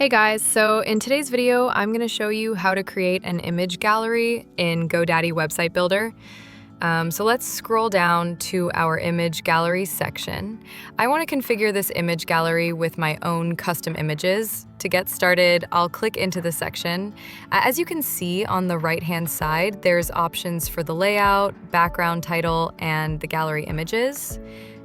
Hey guys, so in today's video, I'm going to show you how to create an image gallery in GoDaddy Website Builder. So let's scroll down to our image gallery section. I want to configure this image gallery with my own custom images. To get started, I'll click into the section. As you can see on the right-hand side, there's options for the layout, background title, and the gallery images.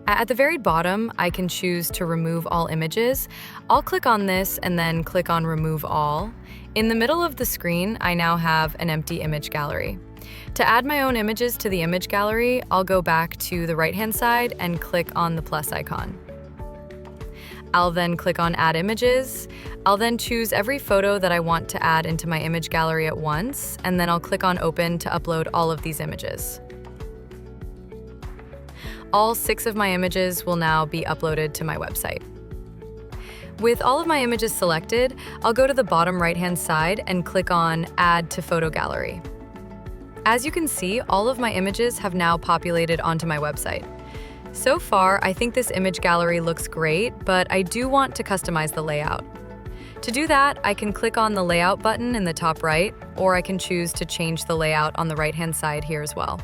At the very bottom, I can choose to remove all images. I'll click on this and then click on Remove All. In the middle of the screen, I now have an empty image gallery. To add my own images to the image gallery, I'll go back to the right-hand side and click on the plus icon. I'll then click on Add Images. I'll then choose every photo that I want to add into my image gallery at once, and then I'll click on Open to upload all of these images. All 6 of my images will now be uploaded to my website. With all of my images selected, I'll go to the bottom right-hand side and click on Add to Photo Gallery. As you can see, all of my images have now populated onto my website. So far, I think this image gallery looks great, but I do want to customize the layout. To do that, I can click on the Layout button in the top right, or I can choose to change the layout on the right-hand side here as well.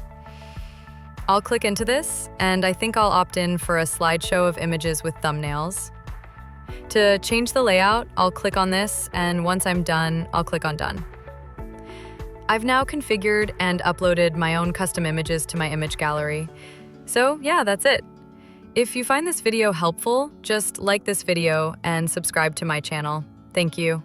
I'll click into this, and I think I'll opt in for a slideshow of images with thumbnails. To change the layout, I'll click on this, and once I'm done, I'll click on Done. I've now configured and uploaded my own custom images to my image gallery. So yeah, that's it. If you find this video helpful, just like this video and subscribe to my channel. Thank you.